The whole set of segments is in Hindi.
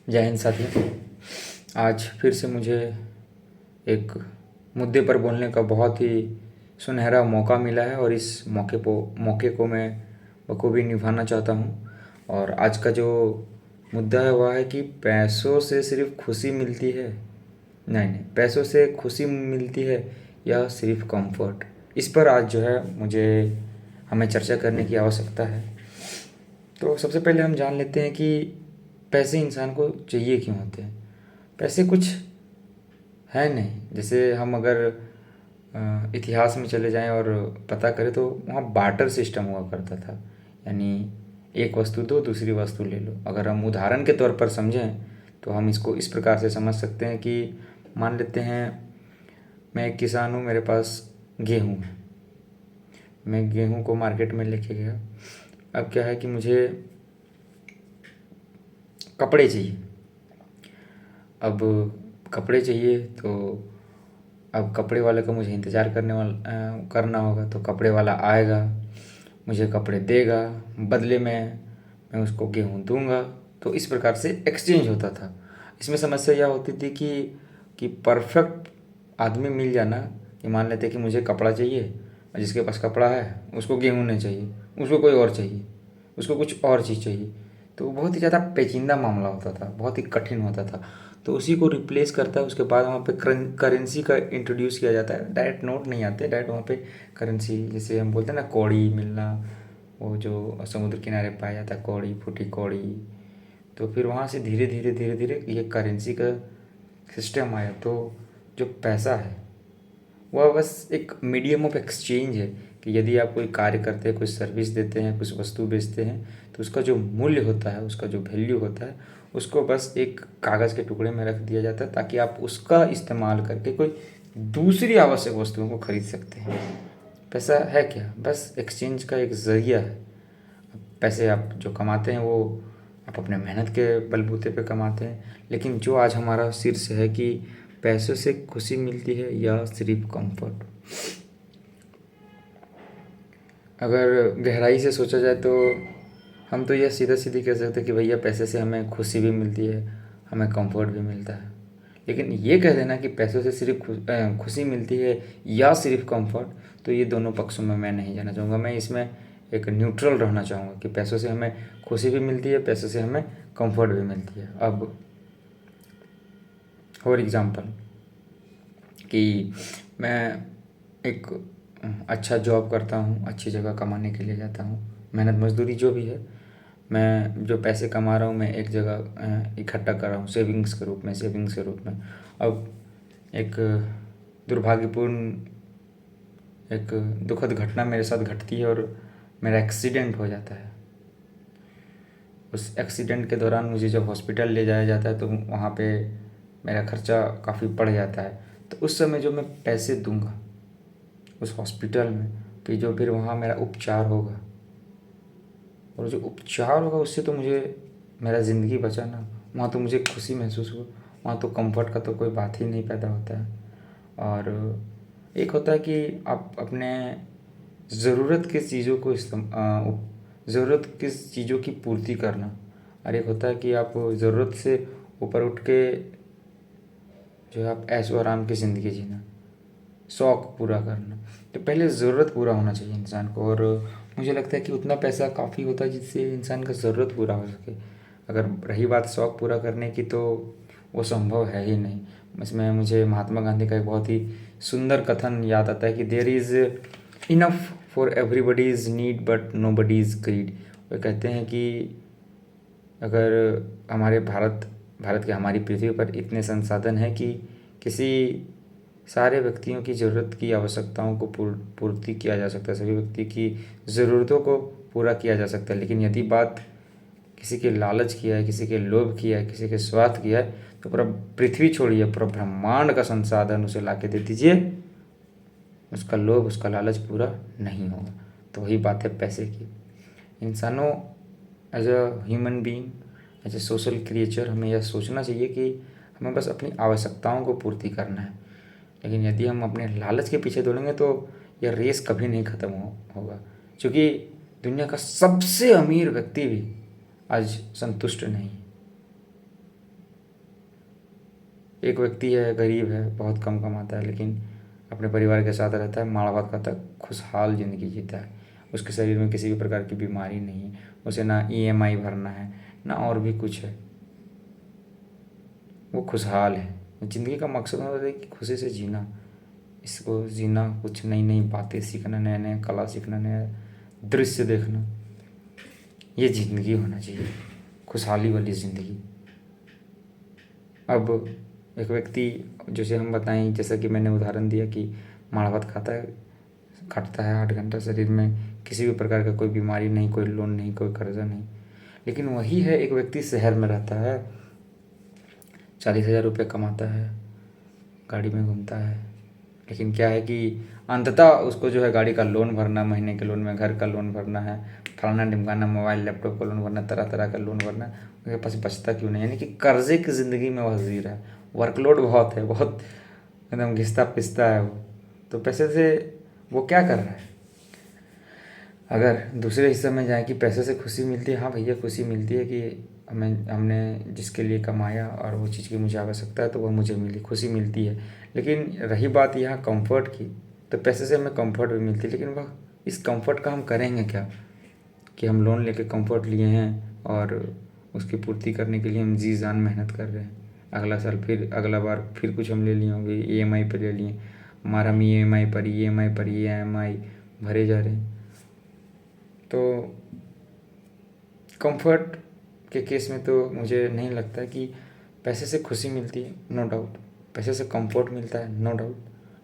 जय हिंद साथियों। आज फिर से मुझे एक मुद्दे पर बोलने का बहुत ही सुनहरा मौका मिला है और इस मौके को मैं बखूबी निभाना चाहता हूँ। और आज का जो मुद्दा है वह है कि पैसों से सिर्फ खुशी मिलती है। नहीं, पैसों से खुशी मिलती है या सिर्फ कंफर्ट। इस पर आज जो है मुझे हमें चर्चा करने की आवश्यकता है। तो सबसे पहले हम जान लेते हैं कि पैसे इंसान को चाहिए क्यों होते हैं। पैसे कुछ है नहीं। जैसे हम अगर इतिहास में चले जाएं और पता करें तो वहाँ बार्टर सिस्टम हुआ करता था। यानी एक वस्तु दो, दूसरी वस्तु ले लो। अगर हम उदाहरण के तौर पर समझें तो हम इसको इस प्रकार से समझ सकते हैं कि मान लेते हैं मैं एक किसान हूँ, मेरे पास गेहूँ है। मैं गेहूँ को मार्केट में लेके गया। अब क्या है कि मुझे कपड़े चाहिए। अब कपड़े चाहिए तो अब कपड़े वाले का मुझे इंतज़ार करना होगा। तो कपड़े वाला आएगा, मुझे कपड़े देगा, बदले में मैं उसको गेहूँ दूंगा। तो इस प्रकार से एक्सचेंज होता था। इसमें समस्या यह होती थी कि परफेक्ट आदमी मिल जाना। कि मान लेते कि मुझे कपड़ा चाहिए और जिसके पास कपड़ा है उसको गेहूँ नहीं चाहिए, उसको कोई और चाहिए, उसको कुछ और चीज़ चाहिए। तो बहुत ही ज़्यादा पेचीदा मामला होता था, बहुत ही कठिन होता था। तो उसी को रिप्लेस करता है। उसके बाद वहाँ पे करेंसी का इंट्रोड्यूस किया जाता है। डायरेक्ट नोट नहीं आते, डायरेक्ट वहाँ पे करेंसी, जैसे हम बोलते हैं ना कौड़ी मिलना, वो जो समुद्र किनारे पाया जाता है, कौड़ी, फूटी कौड़ी। तो फिर वहाँ से धीरे धीरे धीरे धीरे ये करेंसी का सिस्टम आया। तो जो पैसा है वह बस एक मीडियम ऑफ एक्सचेंज है। कि यदि आप कोई कार्य करते हैं, कुछ सर्विस देते हैं, कुछ वस्तु बेचते हैं, तो उसका जो मूल्य होता है, उसका जो वैल्यू होता है, उसको बस एक कागज़ के टुकड़े में रख दिया जाता है ताकि आप उसका इस्तेमाल करके कोई दूसरी आवश्यक वस्तुओं को खरीद सकते हैं। पैसा है क्या? बस एक्सचेंज का एक ज़रिया है। पैसे आप जो कमाते हैं वो आप अपने मेहनत के बलबूते पे कमाते हैं। लेकिन जो आज हमारा शीर्ष है कि पैसों से खुशी मिलती है या सिर्फ कंफर्ट। अगर गहराई से सोचा जाए तो हम तो यह सीधा सीधी कह सकते हैं कि भैया पैसे से हमें खुशी भी मिलती है, हमें कंफर्ट भी मिलता है। लेकिन ये कह देना कि पैसों से सिर्फ खुशी मिलती है या सिर्फ कंफर्ट, तो ये दोनों पक्षों में मैं नहीं जाना चाहूँगा। मैं इसमें एक न्यूट्रल रहना चाहूँगा कि पैसों से हमें खुशी भी मिलती है, पैसों से हमें कंफर्ट भी मिलती है। अब फॉर एग्ज़ाम्पल कि मैं एक अच्छा जॉब करता हूँ, अच्छी जगह कमाने के लिए जाता हूँ, मेहनत मजदूरी जो भी है, मैं जो पैसे कमा रहा हूँ मैं एक जगह इकट्ठा कर रहा हूँ सेविंग्स के रूप में। अब एक दुर्भाग्यपूर्ण, एक दुखद घटना मेरे साथ घटती है और मेरा एक्सीडेंट हो जाता है। उस एक्सीडेंट के दौरान मुझे जब हॉस्पिटल ले जाया जाता है तो वहाँ पे मेरा खर्चा काफ़ी बढ़ जाता है। तो उस समय जो मैं पैसे दूंगा उस हॉस्पिटल में, फिर वहाँ मेरा उपचार होगा, और जो उपचार होगा उससे तो मुझे मेरा ज़िंदगी बचा ना, वहाँ तो मुझे खुशी महसूस हो, वहाँ तो कंफर्ट का तो कोई बात ही नहीं पैदा होता है। और एक होता है कि आप अपने ज़रूरत की चीज़ों को ज़रूरत की चीज़ों की पूर्ति करना, और एक होता है कि आप ज़रूरत से ऊपर उठ के जो है आप ऐशो आराम की ज़िंदगी जीना, शौक़ पूरा करना। तो पहले ज़रूरत पूरा होना चाहिए इंसान को, और मुझे लगता है कि उतना पैसा काफ़ी होता है जिससे इंसान का ज़रूरत पूरा हो सके। अगर रही बात शौक़ पूरा करने की तो वो संभव है ही नहीं। इसमें मुझे महात्मा गांधी का एक बहुत ही सुंदर कथन याद आता है कि there is enough for everybody's need but nobody's greed. वो कहते हैं कि अगर हमारे भारत के हमारी पृथ्वी पर इतने संसाधन हैं कि किसी सारे व्यक्तियों की ज़रूरत की आवश्यकताओं को पूर्ति किया जा सकता है, सभी व्यक्ति की ज़रूरतों को पूरा किया जा सकता है। लेकिन यदि बात किसी के लालच की है, किसी के लोभ की है, किसी के स्वार्थ की है, तो पूरा पृथ्वी छोड़िए, पूरा ब्रह्मांड का संसाधन उसे ला के दे दीजिए, उसका लोभ, उसका लालच पूरा नहीं होगा। तो वही बात है पैसे की। इंसानों as a human being, as a social creature, हमें यह सोचना चाहिए कि हमें बस अपनी आवश्यकताओं को पूर्ति करना है। लेकिन यदि हम अपने लालच के पीछे दौड़ेंगे तो यह रेस कभी नहीं ख़त्म होगा। क्योंकि दुनिया का सबसे अमीर व्यक्ति भी आज संतुष्ट नहीं है। एक व्यक्ति है, गरीब है, बहुत कम कमाता है, लेकिन अपने परिवार के साथ रहता है, माँ बाप खाता है, खुशहाल ज़िंदगी जीता है। उसके शरीर में किसी भी प्रकार की बीमारी नहीं है, उसे ना ईएमआई भरना है, ना और भी कुछ है, वो खुशहाल है। ज़िंदगी का मकसद होता है कि खुशी से जीना, इसको जीना, कुछ नई नई बातें सीखना, नया नया कला सीखना, नया दृश्य देखना, ये ज़िंदगी होना चाहिए, खुशहाली वाली ज़िंदगी। अब एक व्यक्ति, जैसे हम बताएं, जैसा कि मैंने उदाहरण दिया कि माड़ा भात खाता है, खटता है 8 घंटा, शरीर में किसी भी प्रकार का कोई बीमारी नहीं, कोई लोन नहीं, कोई कर्जा नहीं। लेकिन वही है एक व्यक्ति शहर में रहता है, 40,000 रुपये कमाता है, गाड़ी में घूमता है, लेकिन क्या है कि अंततः उसको जो है गाड़ी का लोन भरना, महीने के लोन में घर का लोन भरना है, फलाना ढिमकाना, मोबाइल लैपटॉप का लोन भरना, तरह तरह का लोन भरना, उसके पास बचता क्यों नहीं, यानी कि कर्जे की ज़िंदगी में वह जी रहा है। वर्कलोड बहुत है, बहुत एकदम घिसता पिसता है वो, तो पैसे से वो क्या कर रहा है। अगर दूसरे हिस्से में जाए कि पैसे से खुशी मिलती है, हाँ भैया खुशी मिलती है कि हमने जिसके लिए कमाया और वो चीज़ की मुझे आवश्यकता है तो वह मुझे मिली, खुशी मिलती है। लेकिन रही बात यहाँ कंफर्ट की, तो पैसे से हमें कंफर्ट भी मिलती है, लेकिन वह इस कंफर्ट का हम करेंगे क्या, कि हम लोन लेके कंफर्ट लिए हैं और उसकी पूर्ति करने के लिए हम जी जान मेहनत कर रहे हैं। अगला साल फिर, अगला बार फिर कुछ हम ले लिए होंगे, ईएमआई पर ले लिए, हमारा हम ईएमआई पर ईएमआई भरे जा रहे हैं। तो कंफर्ट के केस में तो मुझे नहीं लगता कि पैसे से खुशी मिलती है, नो डाउट, पैसे से कंफर्ट मिलता है, नो डाउट,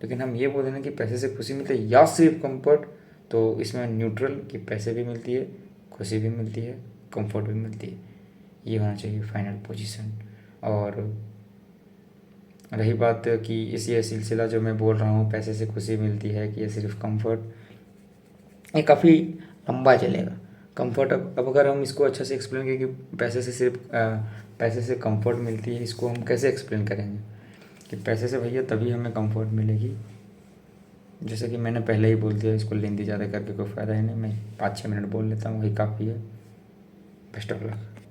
लेकिन हम ये बोल रहे हैं कि पैसे से खुशी मिलती है या सिर्फ कंफर्ट, तो इसमें न्यूट्रल कि पैसे भी मिलती है, खुशी भी मिलती है, कंफर्ट भी मिलती है, ये होना चाहिए फाइनल पोजीशन। और रही बात कि इस ये सिलसिला जो मैं बोल रहा हूँ, पैसे से खुशी मिलती है कि ये सिर्फ कंफर्ट, ये काफ़ी लंबा चलेगा। कंफर्ट, अब अगर हम इसको अच्छे से एक्सप्लेन करें कि पैसे से सिर्फ पैसे से कंफर्ट मिलती है, इसको हम कैसे एक्सप्लेन करेंगे कि पैसे से भैया तभी हमें कंफर्ट मिलेगी। जैसे कि मैंने पहले ही बोल दिया, इसको लेंदी ज़्यादा करके कोई फ़ायदा ही नहीं, मैं 5-6 मिनट बोल लेता हूँ, वही काफ़ी है। Best of luck.